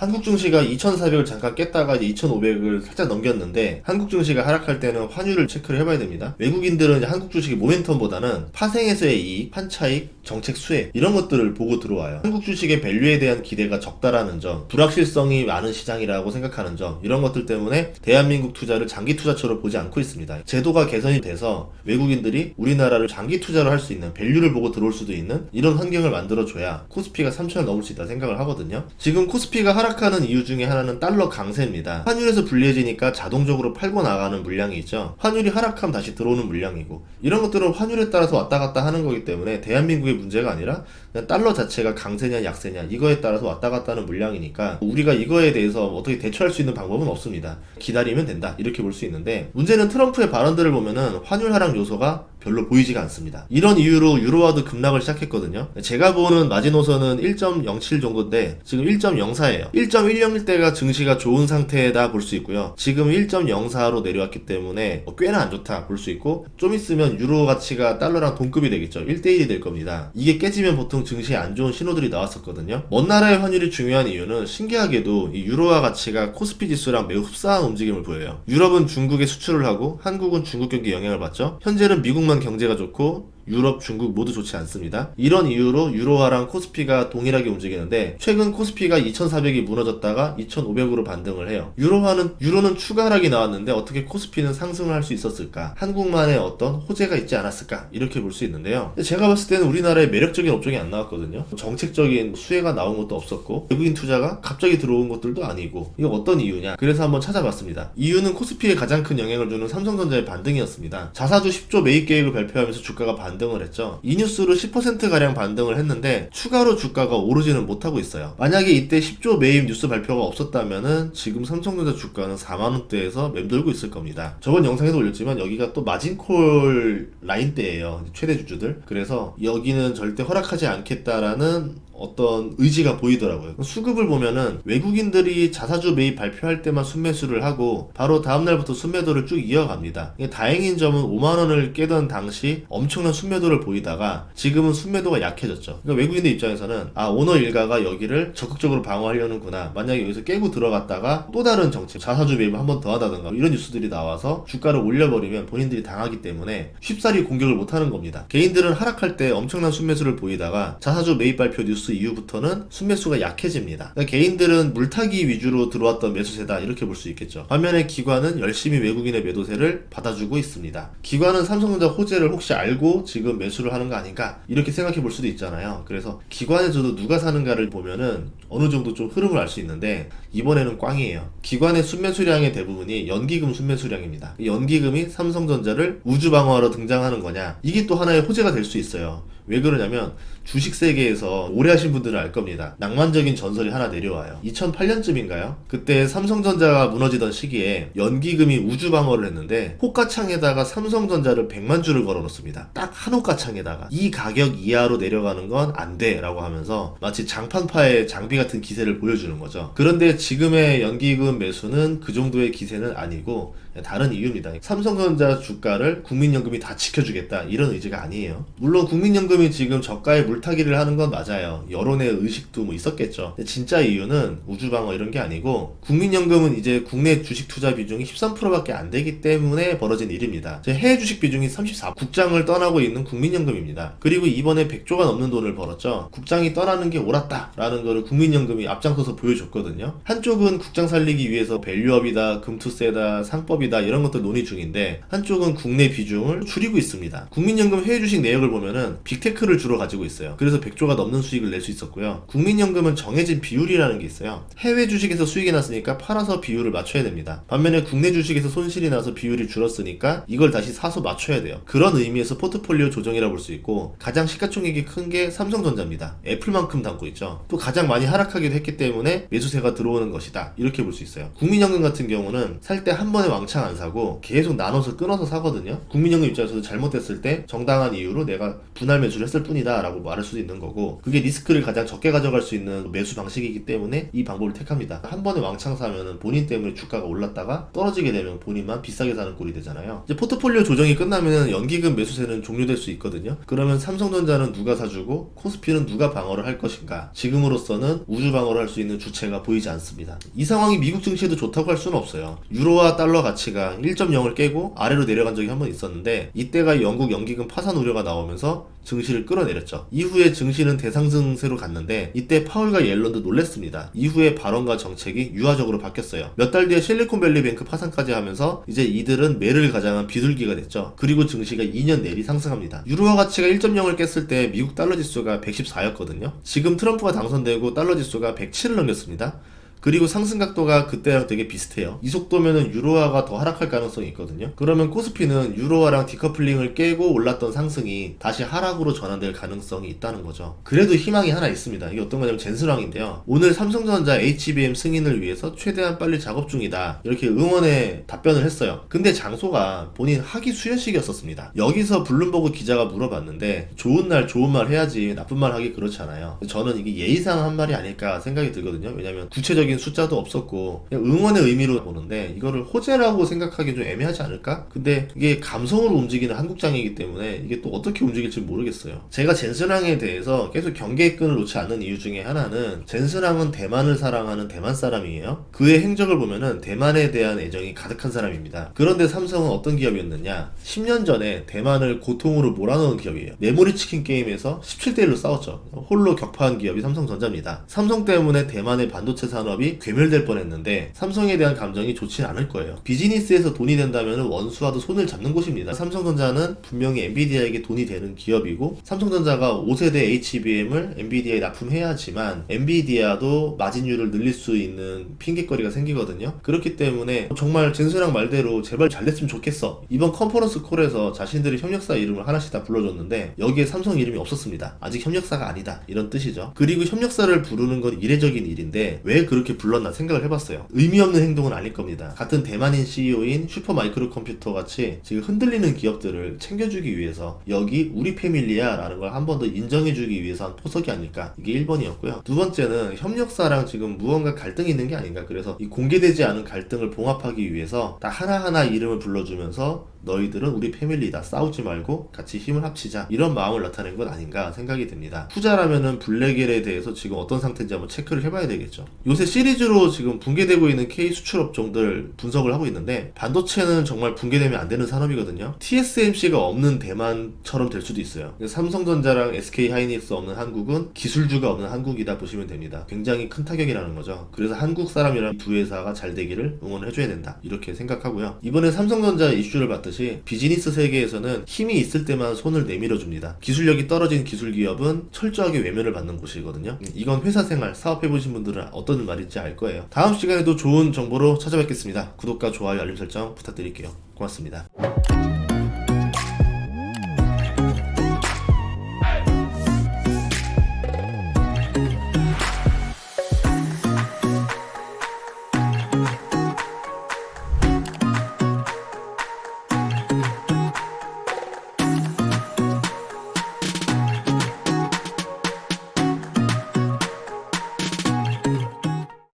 한국 증시가 2,400을 잠깐 깼다가 이제 2,500을 살짝 넘겼는데 한국 증시가 하락할 때는 환율을 체크를 해봐야 됩니다. 외국인들은 이제 한국 주식의 모멘텀보다는 파생에서의 이익, 판차익, 정책 수혜 이런 것들을 보고 들어와요. 한국 주식의 밸류에 대한 기대가 적다라는 점, 불확실성이 많은 시장이라고 생각하는 점 이런 것들 때문에 대한민국 투자를 장기 투자처럼 보지 않고 있습니다. 제도가 개선이 돼서 외국인들이 우리나라를 장기 투자를 할 수 있는 밸류를 보고 들어올 수도 있는 이런 환경을 만들어줘야 코스피가 3,000을 넘을 수 있다 생각을 하거든요. 지금 코스피가 하락하는 이유 중에 하나는 달러 강세입니다. 환율에서 불리해지니까 자동적으로 팔고 나가는 물량이 있죠. 환율이 하락하면 다시 들어오는 물량이고 이런 것들은 환율에 따라서 왔다 갔다 하는 거기 때문에 대한민국의 문제가 아니라 그냥 달러 자체가 강세냐 약세냐 이거에 따라서 왔다 갔다 하는 물량이니까 우리가 이거에 대해서 어떻게 대처할 수 있는 방법은 없습니다. 기다리면 된다 이렇게 볼 수 있는데 문제는 트럼프의 발언들을 보면은 환율 하락 요소가 별로 보이지가 않습니다. 이런 이유로 유로화도 급락을 시작했거든요. 제가 보는 마지노선은 1.07 정도인데 지금 1.04예요. 1.10일 때가 증시가 좋은 상태다 볼 수 있고요. 지금 1.04로 내려왔기 때문에 꽤나 안 좋다 볼 수 있고 좀 있으면 유로 가치가 달러랑 동급이 되겠죠. 1대1이 될 겁니다. 이게 깨지면 보통 증시에 안 좋은 신호들이 나왔었거든요. 먼 나라의 환율이 중요한 이유는 신기하게도 이 유로화 가치가 코스피 지수랑 매우 흡사한 움직임을 보여요. 유럽은 중국에 수출을 하고 한국은 중국 경기에 영향을 받죠. 현재는 미국만 경제가 좋고 유럽, 중국 모두 좋지 않습니다. 이런 이유로 유로화랑 코스피가 동일하게 움직이는데 최근 코스피가 2,400이 무너졌다가 2,500으로 반등을 해요. 유로는 추가 하락이 나왔는데 어떻게 코스피는 상승을 할 수 있었을까? 한국만의 어떤 호재가 있지 않았을까? 이렇게 볼 수 있는데요. 제가 봤을 때는 우리나라에 매력적인 업종이 안 나왔거든요. 정책적인 수혜가 나온 것도 없었고 외국인 투자가 갑자기 들어온 것들도 아니고 이거 어떤 이유냐? 그래서 한번 찾아봤습니다. 이유는 코스피에 가장 큰 영향을 주는 삼성전자의 반등이었습니다. 자사주 10조 매입 계획을 발표하면서 주가가 반등을 했죠. 이 뉴스로 10%가량 반등을 했는데 추가로 주가가 오르지는 못하고 있어요. 만약에 이때 10조 매입 뉴스 발표가 없었다면은 지금 삼성전자 주가는 4만원대에서 맴돌고 있을 겁니다. 저번 영상에도 올렸지만 여기가 또 마진콜 라인대예요. 최대 주주들. 그래서 여기는 절대 허락하지 않겠다라는 어떤 의지가 보이더라고요. 수급을 보면은 외국인들이 자사주 매입 발표할 때만 순매수를 하고 바로 다음날부터 순매도를 쭉 이어갑니다. 다행인 점은 5만원을 깨던 당시 엄청난 순매도를 보이다가 지금은 순매도가 약해졌죠. 그러니까 외국인들 입장에서는 오너 일가가 여기를 적극적으로 방어하려는구나. 만약에 여기서 깨고 들어갔다가 또 다른 정책, 자사주 매입을 한 번 더 하다든가 이런 뉴스들이 나와서 주가를 올려버리면 본인들이 당하기 때문에 쉽사리 공격을 못하는 겁니다. 개인들은 하락할 때 엄청난 순매수를 보이다가 자사주 매입 발표 뉴스 이후부터는 순매수가 약해집니다. 그러니까 개인들은 물타기 위주로 들어왔던 매수세다 이렇게 볼 수 있겠죠. 반면에 기관은 열심히 외국인의 매도세를 받아주고 있습니다. 기관은 삼성전자 호재를 혹시 알고 지금 매수를 하는 거 아닌가 이렇게 생각해 볼 수도 있잖아요. 그래서 기관에서도 누가 사는가를 보면은 어느 정도 좀 흐름을 알 수 있는데 이번에는 꽝이에요. 기관의 순매수량의 대부분이 연기금 순매수량입니다. 연기금이 삼성전자를 우주방어하러 등장하는 거냐 이게 또 하나의 호재가 될 수 있어요. 왜 그러냐면 주식 세계에서 오래 하신 분들은 알 겁니다. 낭만적인 전설이 하나 내려와요. 2008년쯤인가요? 그때 삼성전자가 무너지던 시기에 연기금이 우주방어를 했는데 호가창에다가 삼성전자를 100만 주를 걸어놓습니다. 딱 한 호가창에다가 이 가격 이하로 내려가는 건 안 돼 라고 하면서 마치 장판파의 장비 같은 기세를 보여주는 거죠. 그런데 지금의 연기금 매수는 그 정도의 기세는 아니고 다른 이유입니다. 삼성전자 주가를 국민연금이 다 지켜주겠다 이런 의지가 아니에요. 물론 국민연금이 지금 저가에 물타기를 하는 건 맞아요. 여론의 의식도 뭐 있었겠죠. 근데 진짜 이유는 우주방어 이런 게 아니고 국민연금은 이제 국내 주식 투자 비중이 13%밖에 안 되기 때문에 벌어진 일입니다. 해외 주식 비중이 34%, 국장을 떠나고 있는 국민연금입니다. 그리고 이번에 100조가 넘는 돈을 벌었죠. 국장이 떠나는 게 옳았다라는 거를 국민연금이 앞장서서 보여줬거든요. 한쪽은 국장 살리기 위해서 밸류업이다, 금투세다, 상법이다 이런 것들 논의 중인데 한쪽은 국내 비중을 줄이고 있습니다. 국민연금 해외 주식 내역을 보면은 빅테크를 주로 가지고 있어요. 그래서 100조가 넘는 수익을 낼 수 있었고요. 국민연금은 정해진 비율이라는 게 있어요. 해외 주식에서 수익이 났으니까 팔아서 비율을 맞춰야 됩니다. 반면에 국내 주식에서 손실이 나서 비율이 줄었으니까 이걸 다시 사서 맞춰야 돼요. 그런 의미에서 포트폴리오 조정이라 볼 수 있고 가장 시가총액이 큰 게 삼성전자입니다. 애플만큼 담고 있죠. 또 가장 많이 하락하기도 했기 때문에 매수세가 들어오는 것이다. 이렇게 볼 수 있어요. 국민연금 같은 경우는 살 때 한 번에 왕창 안 사고 계속 나눠서 끊어서 사거든요. 국민연금 입장에서도 잘못됐을 때 정당한 이유로 내가 분할 매수를 했을 뿐이다 라고 말할 수도 있는 거고 그게 리스크를 가장 적게 가져갈 수 있는 매수 방식이기 때문에 이 방법을 택합니다. 한 번에 왕창 사면은 본인 때문에 주가가 올랐다가 떨어지게 되면 본인만 비싸게 사는 꼴이 되잖아요. 이제 포트폴리오 조정이 끝나면 연기금 매수세는 종료될 수 있거든요. 그러면 삼성전자는 누가 사주고 코스피는 누가 방어를 할 것인가? 지금으로서는 우주 방어를 할 수 있는 주체가 보이지 않습니다. 않습니다. 이 상황이 미국 증시에도 좋다고 할 수는 없어요. 유로와 달러 가치가 1.0을 깨고 아래로 내려간 적이 한 번 있었는데 이때가 영국 연기금 파산 우려가 나오면서 증시를 끌어내렸죠. 이후에 증시는 대상승세로 갔는데 이때 파월과 옐런도 놀랬습니다. 이후에 발언과 정책이 유화적으로 바뀌었어요. 몇 달 뒤에 실리콘밸리뱅크 파산까지 하면서 이제 이들은 매를 가장한 비둘기가 됐죠. 그리고 증시가 2년 내리 상승합니다. 유로화 가치가 1.0을 깼을 때 미국 달러 지수가 114였거든요. 지금 트럼프가 당선되고 달러 지수가 107을 넘겼습니다. 그리고 상승 각도가 그때랑 되게 비슷해요. 이 속도면은 유로화가 더 하락할 가능성이 있거든요. 그러면 코스피는 유로화랑 디커플링을 깨고 올랐던 상승이 다시 하락으로 전환될 가능성이 있다는 거죠. 그래도 희망이 하나 있습니다. 이게 어떤 거냐면 젠스랑인데요. 오늘 삼성전자 HBM 승인을 위해서 최대한 빨리 작업 중이다. 이렇게 응원의 답변을 했어요. 근데 장소가 본인 학위 수여식이었었습니다. 여기서 블룸버그 기자가 물어봤는데 좋은 날 좋은 말 해야지 나쁜 말 하기 그렇잖아요. 저는 이게 예의상 한 말이 아닐까 생각이 들거든요. 왜냐면 구체적인 숫자도 없었고 그냥 응원의 의미로 보는데 이거를 호재라고 생각하기 좀 애매하지 않을까? 근데 이게 감성으로 움직이는 한국장이기 때문에 이게 또 어떻게 움직일지 모르겠어요. 제가 젠스랑에 대해서 계속 경계의 끈을 놓지 않는 이유 중에 하나는 젠스랑은 대만을 사랑하는 대만 사람이에요. 그의 행적을 보면은 대만에 대한 애정이 가득한 사람입니다. 그런데 삼성은 어떤 기업이었느냐? 10년 전에 대만을 고통으로 몰아넣은 기업이에요. 메모리 치킨 게임에서 17대1로 싸웠죠. 홀로 격파한 기업이 삼성전자입니다. 삼성 때문에 대만의 반도체 산업이 괴멸될 뻔했는데 삼성에 대한 감정이 좋진 않을 거예요. 비즈니스에서 돈이 된다면 원수와도 손을 잡는 곳입니다. 삼성전자는 분명히 엔비디아에게 돈이 되는 기업이고 삼성전자가 5세대 HBM을 엔비디아에 납품해야지만 엔비디아도 마진율을 늘릴 수 있는 핑계거리가 생기거든요. 그렇기 때문에 정말 젠스랑 말대로 제발 잘 됐으면 좋겠어. 이번 컨퍼런스 콜에서 자신들의 협력사 이름을 하나씩 다 불러줬는데 여기에 삼성 이름이 없었습니다. 아직 협력사가 아니다 이런 뜻이죠. 그리고 협력사를 부르는 건 이례적인 일인데 왜 그렇게 불렀나 생각을 해봤어요. 의미 없는 행동은 아닐 겁니다. 같은 대만인 CEO인 슈퍼마이크로컴퓨터 같이 지금 흔들리는 기업들을 챙겨주기 위해서 여기 우리 패밀리야 라는 걸 한 번 더 인정해주기 위해서 한 포석이 아닐까. 이게 1번이었고요. 두 번째는 협력사랑 지금 무언가 갈등이 있는 게 아닌가. 그래서 이 공개되지 않은 갈등을 봉합하기 위해서 딱 하나하나 이름을 불러주면서 너희들은 우리 패밀리다. 싸우지 말고 같이 힘을 합치자. 이런 마음을 나타낸 건 아닌가 생각이 듭니다. 투자라면은 블랙엘에 대해서 지금 어떤 상태인지 한번 체크를 해봐야 되겠죠. 요새 시리즈로 지금 붕괴되고 있는 K 수출 업종들 분석을 하고 있는데 반도체는 정말 붕괴되면 안 되는 산업이거든요. TSMC가 없는 대만처럼 될 수도 있어요. 삼성전자랑 SK하이닉스 없는 한국은 기술주가 없는 한국이다 보시면 됩니다. 굉장히 큰 타격이라는 거죠. 그래서 한국 사람이라는 두 회사가 잘 되기를 응원을 해줘야 된다. 이렇게 생각하고요. 이번에 삼성전자 이슈를 봤듯이 비즈니스 세계에서는 힘이 있을 때만 손을 내밀어 줍니다. 기술력이 떨어진 기술기업은 철저하게 외면을 받는 곳이거든요. 이건 회사 생활, 사업해보신 분들은 어떤 말인지 알 거예요. 다음 시간에도 좋은 정보로 찾아뵙겠습니다. 구독과 좋아요, 알림 설정 부탁드릴게요. 고맙습니다.